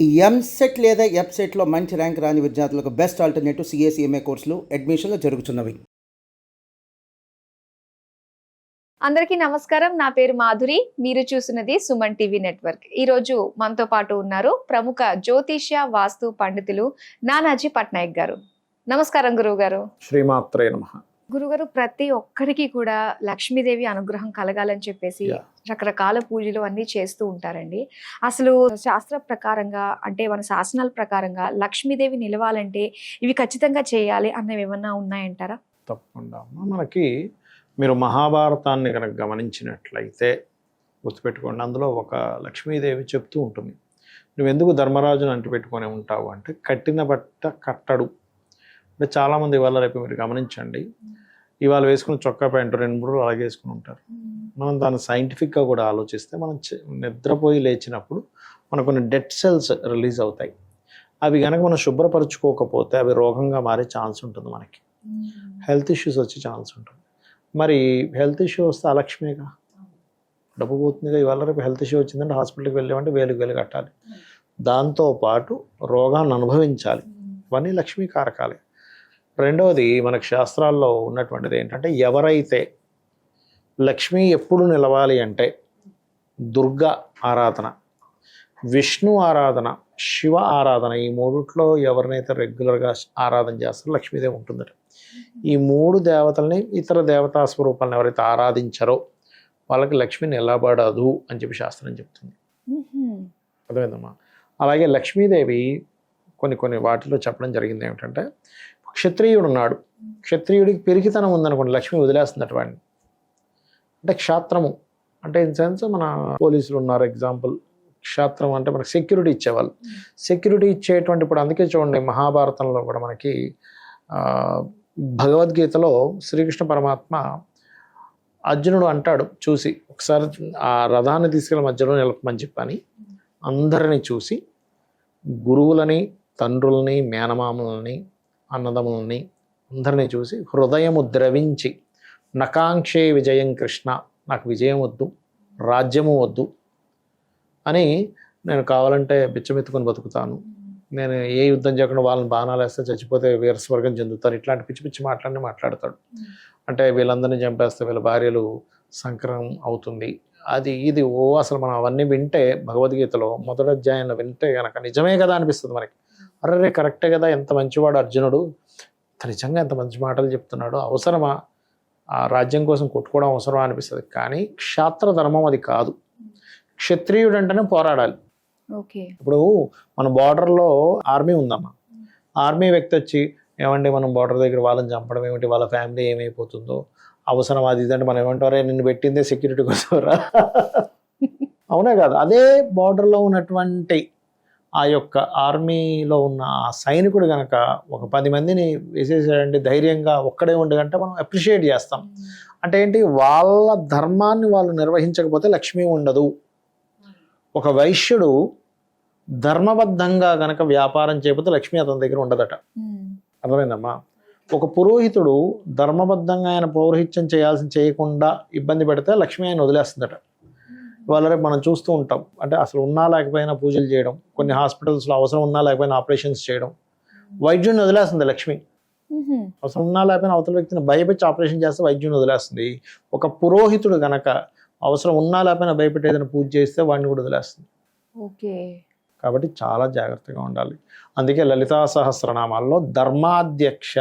ఈ ఎంసెట్ లేదా ఎఫ్సెట్లో మంచి ర్యాంక్ రాని విద్యార్థులకు బెస్ట్ ఆల్టర్నేటివ్ సిఎస్ఈఎంఏ కోర్సులు అడ్మిషన్లు జరుగుతున్నవి. అందరికీ నమస్కారం. నా పేరు మాధురి. మీరు చూస్తున్నది సుమన్ టీవీ నెట్వర్క్. ఈ రోజు మనతో పాటు ఉన్నారు ప్రముఖ జ్యోతిష్య వాస్తు పండితులు నానాజీ పట్నాయక్ గారు. నమస్కారం గురువు గారు. శ్రీమాత్రే నమః. గురుగారు, ప్రతి ఒక్కరికి కూడా లక్ష్మీదేవి అనుగ్రహం కలగాలని చెప్పేసి రకరకాల పూజలు అన్ని చేస్తూ ఉంటారండి. అసలు శాస్త్ర ప్రకారంగా అంటే మన శాసనాల ప్రకారంగా లక్ష్మీదేవి నిలవాలంటే ఇవి ఖచ్చితంగా చేయాలి అన్నవి ఏమన్నా ఉన్నాయంటారా? తప్పకుండా. మనకి మీరు మహాభారతాన్ని కనుక గమనించినట్లయితే గుర్తుపెట్టుకోండి, అందులో ఒక లక్ష్మీదేవి చెప్తూ ఉంటుంది, నువ్వెందుకు ధర్మరాజును అంటిపెట్టుకొని ఉంటావు అంటే కట్టిన బట్ట కట్టడు. అంటే చాలామంది ఇవాళ రేపు మీరు గమనించండి, ఇవాళ వేసుకుని చొక్కా ప్యాంటు 2-3 రోజులు అలాగే వేసుకుని ఉంటారు. మనం దాన్ని సైంటిఫిక్గా కూడా ఆలోచిస్తే మనం నిద్రపోయి లేచినప్పుడు మనకు కొన్ని డెడ్ సెల్స్ రిలీజ్ అవుతాయి. అవి కనుక మనం శుభ్రపరచుకోకపోతే అవి రోగంగా మారే ఛాన్స్ ఉంటుంది, మనకి హెల్త్ ఇష్యూస్ వచ్చే ఛాన్స్ ఉంటుంది. మరి హెల్త్ ఇష్యూ వస్తే అలక్ష్మేగా, డబ్బు పోతుందిగా. ఇవాళ రేపు హెల్త్ ఇష్యూ వచ్చిందంటే హాస్పిటల్కి వెళ్ళామంటే వేలు కట్టాలి, దాంతోపాటు రోగాన్ని అనుభవించాలి. ఇవన్నీ లక్ష్మీ కారకాలే. రెండవది మనకు శాస్త్రాల్లో ఉన్నటువంటిది ఏంటంటే, ఎవరైతే లక్ష్మి ఎప్పుడు నిలవాలి అంటే దుర్గా ఆరాధన, విష్ణు ఆరాధన, శివ ఆరాధన, ఈ మూడిట్లో ఎవరినైతే రెగ్యులర్గా ఆరాధన చేస్తారో లక్ష్మీదేవి ఉంటుందట. ఈ 3 దేవతల్ని, ఇతర దేవతా స్వరూపాలను ఎవరైతే ఆరాధించారో వాళ్ళకి లక్ష్మి నిలబడదు అని చెప్పి శాస్త్రం చెప్తుంది. అర్థమైందమ్మా? అలాగే లక్ష్మీదేవి కొన్ని వాటిలో చెప్పడం జరిగింది ఏమిటంటే, క్షత్రియుడు ఉన్నాడు, క్షత్రియుడికి పెరిగితనం ఉందనుకోండి, లక్ష్మి వదిలేస్తుంది వాడిని. అంటే క్షాత్రము అంటే ఇన్ సెన్స్ మన పోలీసులు ఉన్నారు ఎగ్జాంపుల్, క్షాత్రం అంటే మనకు సెక్యూరిటీ ఇచ్చేవాళ్ళు. సెక్యూరిటీ ఇచ్చేటువంటి, ఇప్పుడు అందుకే చూడండి మహాభారతంలో కూడా మనకి భగవద్గీతలో శ్రీకృష్ణ పరమాత్మ అర్జునుడు అంటాడు చూసి, ఒకసారి ఆ రథాన్ని తీసుకెళ్ళి మధ్యలో నిలపమని చెప్పని అందరినీ చూసి, గురువులని, తండ్రులని, మేనమామలని, అన్నదమ్ములని అందరినీ చూసి హృదయము ద్రవించి, నకాంక్షే విజయం కృష్ణ, నాకు విజయం వద్దు, రాజ్యము వద్దు అని, నేను కావాలంటే బిచ్చమెత్తుకొని బతుకుతాను, నేను ఏ యుద్ధం చేయకుండా వాళ్ళని బాణాలు వేస్తే చచ్చిపోతే వీరస్వర్గం చెందుతారు, ఇట్లాంటి పిచ్చి పిచ్చి మాట్లాడతాడు. అంటే వీళ్ళందరినీ చంపేస్తే వీళ్ళ భార్యలు సంకరం అవుతుంది, అది ఇది అసలు మనం అవన్నీ వింటే భగవద్గీతలో మొదటి అధ్యాయంలో వింటే కనుక నిజమే కదా అనిపిస్తుంది మనకి. అరే కరెక్టే కదా, ఎంత మంచివాడు అర్జునుడు, నిజంగా ఎంత మంచి మాటలు చెప్తున్నాడు, అవసరమా ఆ రాజ్యం కోసం కొట్టుకోవడం అవసరమా అనిపిస్తుంది. కానీ క్షాత్ర ధర్మం అది కాదు. క్షత్రియుడు అంటేనే పోరాడాలి. ఇప్పుడు మన బార్డర్లో ఆర్మీ ఉందమ్మా, ఆర్మీ వ్యక్తి వచ్చి, ఏమండి మనం బార్డర్ దగ్గర వాళ్ళని చంపడం ఏమిటి, వాళ్ళ ఫ్యామిలీ ఏమైపోతుందో, అవసరం అది ఇదంటే మనం ఏమంటారే, నిన్ను పెట్టిందే సెక్యూరిటీ కోసమరా అవునా కాదు? అదే బార్డర్లో ఉన్నటువంటి ఆ యొక్క ఆర్మీలో ఉన్న ఆ సైనికుడు కనుక ఒక 10 మందిని వేసేసాడంటే ధైర్యంగా ఒక్కడే ఉండగంటే మనం అప్రిషియేట్ చేస్తాం. అంటే ఏంటి, వాళ్ళ ధర్మాన్ని వాళ్ళు నిర్వహించకపోతే లక్ష్మి ఉండదు. ఒక వైశ్యుడు ధర్మబద్ధంగా గనక వ్యాపారం చేయకపోతే లక్ష్మి అతని దగ్గర ఉండదట. అర్థమైందమ్మా? ఒక పురోహితుడు ధర్మబద్ధంగా ఆయన పౌరోహిత్యం చేయకుండా ఇబ్బంది పెడితే లక్ష్మి ఆయన వదిలేస్తుందట. వాళ్ళ రేపు మనం చూస్తూ ఉంటాం, అంటే అసలు ఉన్నా లేకపోయినా పూజలు చేయడం, కొన్ని హాస్పిటల్స్లో అవసరం ఉన్నా లేకపోయినా ఆపరేషన్స్ చేయడం, వైద్యుని వదిలేస్తుంది లక్ష్మి. అవసరం ఉన్నా లేకపోయినా అవతల వ్యక్తిని భయపెట్టి ఆపరేషన్ చేస్తే వైద్యుని వదిలేస్తుంది. ఒక పురోహితుడు గనక అవసరం ఉన్నా లేకపోయినా భయపెట్టి ఏదైనా పూజ చేస్తే వాడిని కూడా వదిలేస్తుంది. కాబట్టి చాలా జాగ్రత్తగా ఉండాలి. అందుకే లలితా సహస్రనామాల్లో ధర్మాధ్యక్ష,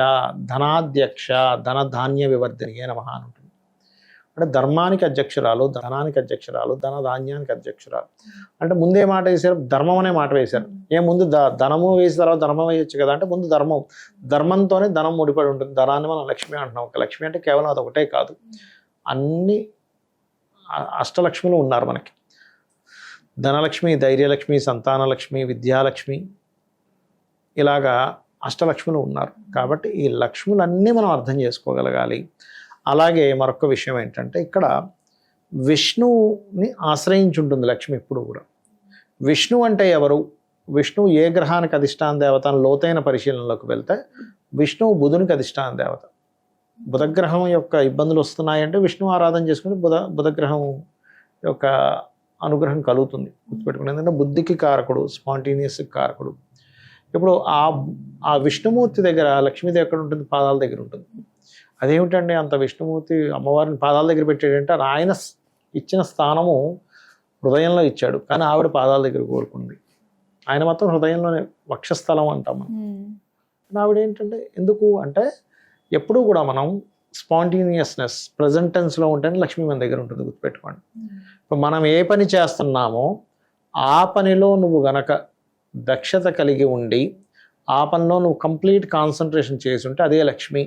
ధనాధ్యక్ష, ధనధాన్య వివర్ధనియే నమః అని ఉంటుంది. అంటే ధర్మానికి అధ్యక్షురాలు, ధనానికి అధ్యక్షురాలు, ధనధాన్యానికి అధ్యక్షురాలు. అంటే ముందే మాట వేశారు, ధర్మం అనే మాట వేశారు. ముందు ధనము వేసిన తర్వాత ధర్మం వేయచ్చు కదా అంటే ముందు ధర్మం, ధర్మంతోనే ధనం ముడిపడి ఉంటుంది. ధనాన్ని మనం లక్ష్మి అంటున్నాం. ఒక లక్ష్మి అంటే కేవలం అదొకటే కాదు, అన్ని అష్టలక్ష్ములు ఉన్నారు మనకి. ధనలక్ష్మి, ధైర్యలక్ష్మి, సంతానలక్ష్మి, విద్యాలక్ష్మి, ఇలాగా అష్టలక్ష్ములు ఉన్నారు. కాబట్టి ఈ లక్ష్ములన్నీ మనం అర్థం చేసుకోగలగాలి. అలాగే మరొక విషయం ఏంటంటే, ఇక్కడ విష్ణువుని ఆశ్రయించి ఉంటుంది లక్ష్మి ఎప్పుడు కూడా. విష్ణు అంటే ఎవరు, విష్ణువు ఏ గ్రహానికి అధిష్టాన దేవత అని లోతైన పరిశీలనలోకి వెళ్తే విష్ణువు బుధునికి అధిష్టాన దేవత. బుధగ్రహం యొక్క ఇబ్బందులు వస్తున్నాయంటే విష్ణు ఆరాధన చేసుకుని బుధగ్రహం యొక్క అనుగ్రహం కలుగుతుంది. గుర్తుపెట్టుకుని, ఎందుకంటే బుద్ధికి కారకుడు, స్పాంటేనియస్ కారకుడు. ఇప్పుడు ఆ విష్ణుమూర్తి దగ్గర లక్ష్మీదేవి ఎక్కడ ఉంటుంది? పాదాల దగ్గర ఉంటుంది. అదేమిటండి అంత విష్ణుమూర్తి అమ్మవారిని పాదాల దగ్గర పెట్టాడంటే ఆయన ఇచ్చిన స్థానము హృదయంలో ఇచ్చాడు, కానీ ఆవిడ పాదాల దగ్గర కోరుకుంది. ఆయన మాత్రం హృదయంలోనే వక్షస్థలం అంటాం మనం. ఆవిడ ఏంటంటే ఎందుకు అంటే ఎప్పుడూ కూడా మనం స్పాంటేనియస్నెస్ ప్రజెంట్ టెన్స్లో ఉంటేనే లక్ష్మీ మన దగ్గర ఉంటుంది. గుర్తుపెట్టుకోండి. ఇప్పుడు మనం ఏ పని చేస్తున్నామో ఆ పనిలో నువ్వు గనక దక్షత కలిగి ఉండి ఆ పనిలో నువ్వు కంప్లీట్ కాన్సన్ట్రేషన్ చేసి ఉంటే అదే లక్ష్మి.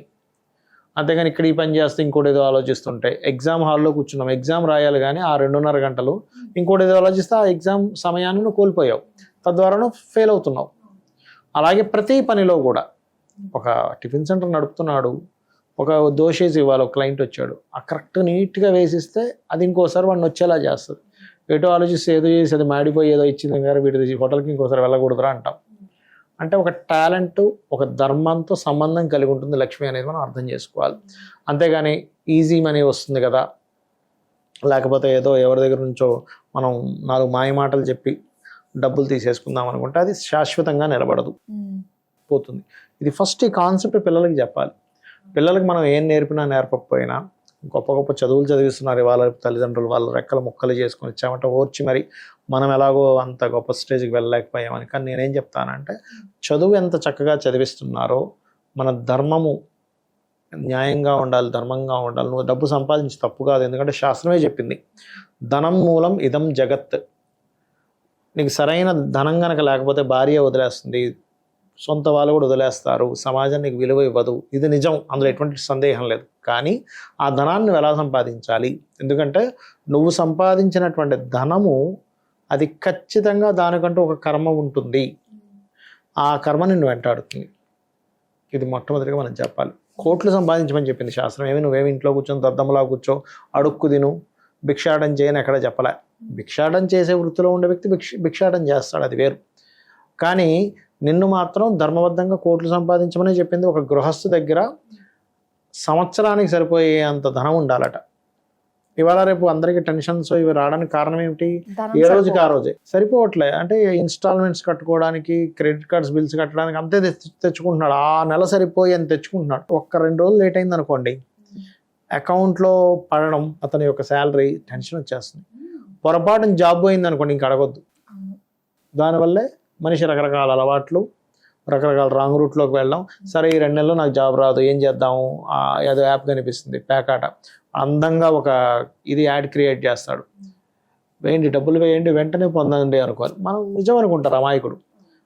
అంతేగాని ఇక్కడ ఈ పని చేస్తే ఇంకోటి ఏదో ఆలోచిస్తుంటే, ఎగ్జామ్ హాల్లో కూర్చున్నాం, ఎగ్జామ్ రాయాలి కానీ ఆ 2.5 గంటలు ఇంకోటి ఏదో ఆలోచిస్తే ఆ ఎగ్జామ్ సమయాన్ని నువ్వు కోల్పోయావు, తద్వారా నువ్వు ఫెయిల్ అవుతున్నావు. అలాగే ప్రతి పనిలో కూడా ఒక టిఫిన్ సెంటర్ నడుపుతున్నాడు, ఒక దోశేసి ఇవ్వాలి, ఒక క్లయింట్ వచ్చాడు, ఆ కరెక్ట్ నీట్గా వేసిస్తే అది ఇంకోసారి వాడిని వచ్చేలా చేస్తుంది. ఏటో ఆలోచిస్తే ఏదో చేసి అది మాడిపోయి ఏదో ఇచ్చింది గారు వీటి హోటల్కి ఇంకోసారి వెళ్ళకూడదురా అంటాం. అంటే ఒక టాలెంట్, ఒక ధర్మంతో సంబంధం కలిగి ఉంటుంది లక్ష్మి అనేది మనం అర్థం చేసుకోవాలి. అంతేగాని ఈజీ మనీ వస్తుంది కదా, లేకపోతే ఏదో ఎవరి దగ్గర నుంచో మనం 4 మాయ మాటలు చెప్పి డబ్బులు తీసేసుకుందాం అనుకుంటే అది శాశ్వతంగా నిలబడదు, పోతుంది. ఇది ఫస్ట్ ఈ కాన్సెప్ట్ పిల్లలకి చెప్పాలి. పిల్లలకి మనం ఏం నేర్పినా నేర్పకపోయినా గొప్ప గొప్ప చదువులు చదివిస్తున్నారు వాళ్ళ తల్లిదండ్రులు, వాళ్ళ రెక్కలు ముక్కలు చేసుకొని చెమట ఓర్చి మరి మనం ఎలాగో అంత గొప్ప స్టేజ్కి వెళ్ళలేకపోయామని. కానీ నేనేం చెప్తానంటే చదువు ఎంత చక్కగా చదివిస్తున్నారో మన ధర్మము న్యాయంగా ఉండాలి, ధర్మంగా ఉండాలి. నువ్వు డబ్బు సంపాదించి తప్పు కాదు, ఎందుకంటే శాస్త్రమే చెప్పింది ధనం మూలం ఇదం జగత్. నీకు సరైన ధనం కనుక లేకపోతే భార్య వదిలేస్తుంది, సొంత వాళ్ళు కూడా వదిలేస్తారు, సమాజం నీకు విలువ ఇవ్వదు. ఇది నిజం, అందులో ఎటువంటి సందేహం లేదు. కానీ ఆ ధనాన్ని నువ్వు ఎలా సంపాదించాలి? ఎందుకంటే నువ్వు సంపాదించినటువంటి ధనము అది ఖచ్చితంగా దానికంటూ ఒక కర్మ ఉంటుంది, ఆ కర్మ నిన్ను వెంటాడుతుంది. ఇది మొట్టమొదటిగా మనం చెప్పాలి. కోట్లు సంపాదించమని చెప్పింది శాస్త్రం. ఏమి నువ్వేమి ఇంట్లో కూర్చొని దద్దమ్మలా కూర్చో అడుక్కు తిను భిక్షాటం చేయని ఎక్కడ చెప్పలే. భిక్షాటం చేసే వృత్తిలో ఉండే వ్యక్తి భిక్షాటం చేస్తాడు, అది వేరు. కానీ నిన్ను మాత్రం ధర్మబద్ధంగా కోట్లు సంపాదించమని చెప్పింది. ఒక గృహస్థు దగ్గర సంవత్సరానికి సరిపోయే అంత ధనం ఉండాలట. ఇవాళ రేపు అందరికీ టెన్షన్స్ ఇవి రావడానికి కారణం ఏమిటి? ఏ రోజుకి ఆ రోజే సరిపోవట్లే. అంటే ఇన్స్టాల్మెంట్స్ కట్టుకోవడానికి, క్రెడిట్ కార్డ్స్ బిల్స్ కట్టడానికి అంతే తెచ్చుకుంటున్నాడు. ఆ నెల సరిపోయి అని తెచ్చుకుంటున్నాడు. 1-2 రోజులు లేట్ అయింది అనుకోండి, అకౌంట్లో పడడం అతని యొక్క శాలరీ టెన్షన్ వచ్చేస్తుంది. పొరపాటున జాబ్ పోయింది అనుకోండి, ఇంక అడగొద్దు. దానివల్లే మనిషి రకరకాల అలవాట్లు, రకరకాల రాంగ్ రూట్లోకి వెళ్ళడం. సరే ఈ 2 నెలలు నాకు జాబ్ రాదు, ఏం చేద్దాము, ఏదో యాప్ కనిపిస్తుంది పేకాట, అందంగా ఒక ఇది యాడ్ క్రియేట్ చేస్తాడు, వేయండి డబ్బులు వేయండి వెంటనే పొందండి అనుకోవాలి. మనం నిజం అనుకుంటారు, అమాయకుడు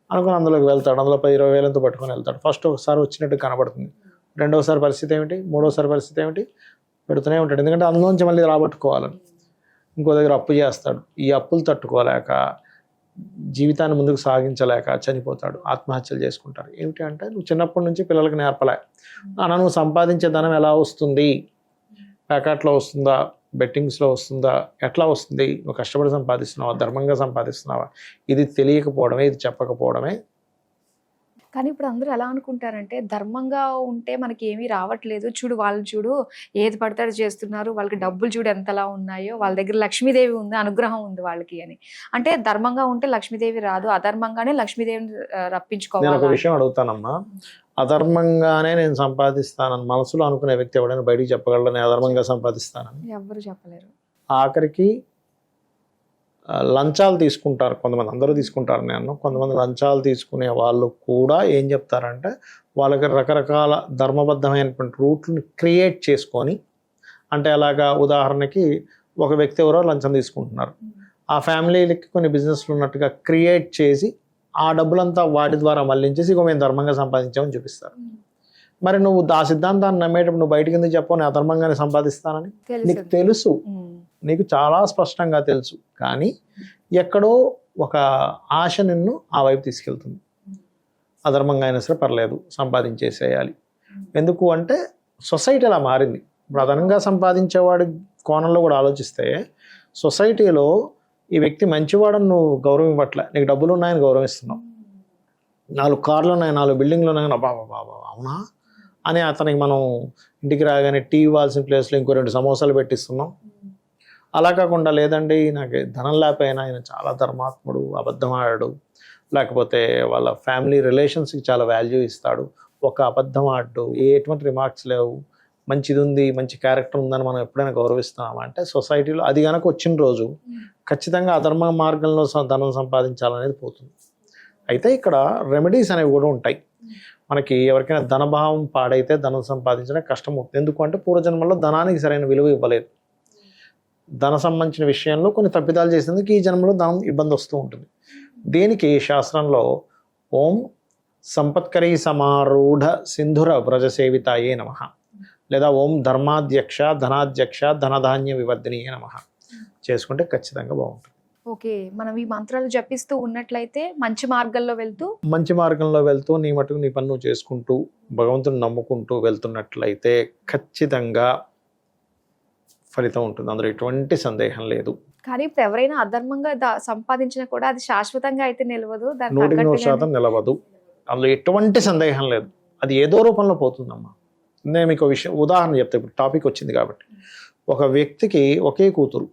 అనుకుని అందులోకి వెళ్తాడు. అందులో 10-20 వేలంతో పట్టుకొని వెళ్తాడు. ఫస్ట్ ఒకసారి వచ్చినట్టు కనబడుతుంది, రెండోసారి పరిస్థితి ఏమిటి, మూడోసారి పరిస్థితి ఏమిటి, పెడుతూనే ఉంటాడు. ఎందుకంటే అందులోంచి మళ్ళీ రాబట్టుకోవాలని. ఇంకో దగ్గర అప్పు చేస్తాడు. ఈ అప్పులు తట్టుకోలేక జీవితాన్ని ముందుకు సాగించలేక చనిపోతాడు, ఆత్మహత్యలు చేసుకుంటారు. ఏమిటి అంటే నువ్వు చిన్నప్పటి నుంచి పిల్లలకు నేర్పలే. నాన్న నువ్వు సంపాదించే ధనం ఎలా వస్తుంది, ప్యాకెట్లో వస్తుందా, బెట్టింగ్స్లో వస్తుందా, ఎట్లా వస్తుంది, నువ్వు కష్టపడి సంపాదిస్తున్నావా, ధర్మంగా సంపాదిస్తున్నావా, ఇది తెలియకపోవడమే, ఇది చెప్పకపోవడమే. కానీ ఇప్పుడు అందరూ ఎలా అనుకుంటారంటే ధర్మంగా ఉంటే మనకి ఏమీ రావట్లేదు, చూడు వాళ్ళు చూడు ఏది పడతాడు చేస్తున్నారు, వాళ్ళకి డబ్బులు చూడు ఎంతలా ఉన్నాయో, వాళ్ళ దగ్గర లక్ష్మీదేవి ఉంది, అనుగ్రహం ఉంది వాళ్ళకి అని. అంటే ధర్మంగా ఉంటే లక్ష్మీదేవి రాదు, అధర్మంగానే లక్ష్మీదేవిని రప్పించుకోవాలి. నేను ఒక విషయం అడుగుతానమ్మా, అధర్మంగానే నేను సంపాదిస్తానని మనసులో అనుకునే వ్యక్తి ఎవడైనా బయటికి చెప్పగలడు నేను అధర్మంగా సంపాదిస్తానని? ఎవరు చెప్పలేరు. ఆఖరికి లంచాలు తీసుకుంటారు కొంతమంది, అందరూ తీసుకుంటారు నేను, కొంతమంది లంచాలు తీసుకునే వాళ్ళు కూడా ఏం చెప్తారంటే వాళ్ళకి రకరకాల ధర్మబద్ధమైనటువంటి రూట్లను క్రియేట్ చేసుకొని, అంటే అలాగా ఉదాహరణకి ఒక వ్యక్తి ఎవరో లంచం తీసుకుంటున్నారు, ఆ ఫ్యామిలీలకి కొన్ని బిజినెస్లు ఉన్నట్టుగా క్రియేట్ చేసి ఆ డబ్బులంతా వాటి ద్వారా మళ్ళించేసి ఇక మేము ధర్మంగా సంపాదించామని చూపిస్తారు. మరి నువ్వు ఆ సిద్ధాంతాన్ని నమ్మేటప్పుడు నువ్వు బయటికి ఎందుకు చెప్పవు నేను అధర్మంగానే సంపాదిస్తానని? నీకు తెలుసు, నీకు చాలా స్పష్టంగా తెలుసు, కానీ ఎక్కడో ఒక ఆశ నిన్ను ఆ వైపు తీసుకెళ్తుంది. అధర్మంగా అయినా సరే పర్లేదు సంపాదించేసేయాలి. ఎందుకు అంటే సొసైటీ అలా మారింది. ఇప్పుడు అదనంగా సంపాదించేవాడి కోణంలో కూడా ఆలోచిస్తే సొసైటీలో ఈ వ్యక్తి మంచివాడని నువ్వు గౌరవం ఇవ్వట్లే, నీకు డబ్బులు ఉన్నాయని గౌరవిస్తున్నావు, 4 కార్లు ఉన్నాయి, 4 బిల్డింగ్లు ఉన్నాయని బాబా అవునా అని అతనికి మనం ఇంటికి రాగానే టీ ఇవ్వాల్సిన ప్లేస్లో ఇంకో 2 సమోసాలు పెట్టిస్తున్నాం, అలా కాకుండా లేదండి నాకు ధనం లేకపోయినా ఆయన చాలా ధర్మాత్ముడు, అబద్ధం ఆడాడు, లేకపోతే వాళ్ళ ఫ్యామిలీ రిలేషన్స్కి చాలా వాల్యూ ఇస్తాడు, ఒక అబద్ధం ఆడు, ఎటువంటి రిమార్క్స్ లేవు, మంచిది ఉంది, మంచి క్యారెక్టర్ ఉందని మనం ఎప్పుడైనా గౌరవిస్తున్నామా అంటే సొసైటీలో అది కనుక వచ్చిన రోజు ఖచ్చితంగా అధర్మ మార్గంలో ధనం సంపాదించాలనేది పోతుంది. అయితే ఇక్కడ రెమెడీస్ అనేవి కూడా ఉంటాయి. మనకి ఎవరికైనా ధనభావం పాడైతే ధనం సంపాదించడం కష్టం అవుతుంది. ఎందుకంటే పూర్వజన్మలో ధనానికి సరైన విలువ ఇవ్వలేదు. ధన సంబంధించిన విషయంలో కొన్ని తప్పిదాలు చేసేందుకు ఈ జన్మలో ధనం ఇబ్బంది వస్తూ ఉంటుంది. దీనికి శాస్త్రంలో ఓం సంపత్కరీ సమారూఢ సింధుర వ్రజసేవితాయే నమః, లేదా ఓం ధర్మాధ్యక్ష ధనాధ్యక్ష ధనధాన్య వివర్ధినియే నమః చేసుకుంటే ఖచ్చితంగా బాగుంటుంది. ఓకే, మనం ఈ మంత్రాలు జపిస్తూ ఉన్నట్లయితే మంచి మార్గంలో వెళ్తూ నీ మటుకు నీ పని నువ్వు చేసుకుంటూ భగవంతుని నమ్ముకుంటూ వెళ్తున్నట్లయితే ఖచ్చితంగా ఫలితం ఉంటుంది. అందులో ఎటువంటి సందేహం లేదు. కానీ ఇప్పుడు ఎవరైనా అధర్మంగా సంపాదించినా కూడా అది శాశ్వతంగా అయితే నిలవదు, 100% నిలవదు. అందులో ఎటువంటి సందేహం లేదు. అది ఏదో రూపంలో పోతుందమ్మా. నేను మీకు విషయం ఉదాహరణ చెప్తే, ఇప్పుడు టాపిక్ వచ్చింది కాబట్టి, ఒక వ్యక్తికి ఒకే కూతురు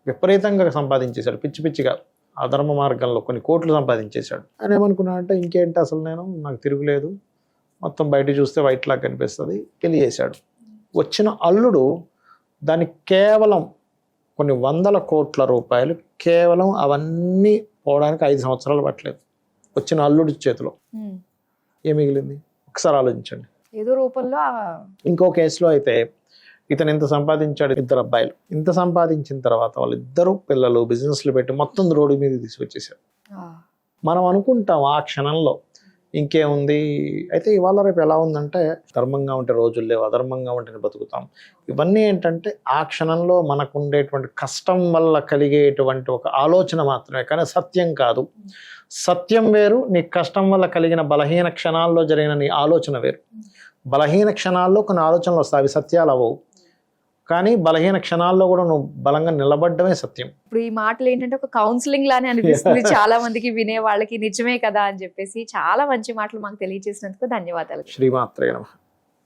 విపరీతంగా సంపాదించేశాడు, పిచ్చి పిచ్చిగా అధర్మ మార్గంలో కొన్ని కోట్లు సంపాదించేశాడు. ఆయన ఏమనుకున్నా అంటే ఇంకేంటి అసలు నాకు తిరుగులేదు, మొత్తం బయట చూస్తే వైట్ లాగా కనిపిస్తుంది, పెళ్లి చేశాడు. వచ్చిన అల్లుడు దానికి కేవలం కొన్ని 100 కోట్ల రూపాయలు, కేవలం అవన్నీ పోవడానికి 5 సంవత్సరాలు పట్టలేదు. వచ్చిన అల్లుడి చేతిలో ఏం మిగిలింది ఒకసారి ఆలోచించండి. ఏదో రూపంలో. ఇంకో కేసులో అయితే ఇతను ఇంత సంపాదించాడు, 2 అబ్బాయిలు. ఇంత సంపాదించిన తర్వాత వాళ్ళిద్దరూ పిల్లలు బిజినెస్లు పెట్టి మొత్తం రోడ్డు మీద తీసుకొచ్చేసారు. మనం అనుకుంటాం ఆ క్షణంలో ఇంకేముంది. అయితే ఇవాళ రేపు ఎలా ఉందంటే ధర్మంగా ఉంటే రోజులు లేవు, అధర్మంగా ఉంటేనే బతుకుతాం. ఇవన్నీ ఏంటంటే ఆ క్షణంలో మనకు ఉండేటువంటి కష్టం వల్ల కలిగేటువంటి ఒక ఆలోచన మాత్రమే, కానీ సత్యం కాదు. సత్యం వేరు, నీ కష్టం వల్ల కలిగిన బలహీన క్షణాల్లో జరిగిన నీ ఆలోచన వేరు. బలహీన క్షణాల్లో కొన్ని ఆలోచనలు వస్తాయి, అవి సత్యాలు అవ్వవు. కానీ బలహీన క్షణాల్లో కూడా నువ్వు బలంగా నిలబడ్డమే సత్యం. ఇప్పుడు ఈ మాటలు ఏంటంటే ఒక కౌన్సిలింగ్ లానే అనిపిస్తుంది చాలా మందికి, వినే వాళ్ళకి నిజమే కదా అని చెప్పేసి. చాలా మంచి మాటలు మాకు తెలియజేసినందుకు ధన్యవాదాలు. శ్రీమాత్రే నమః.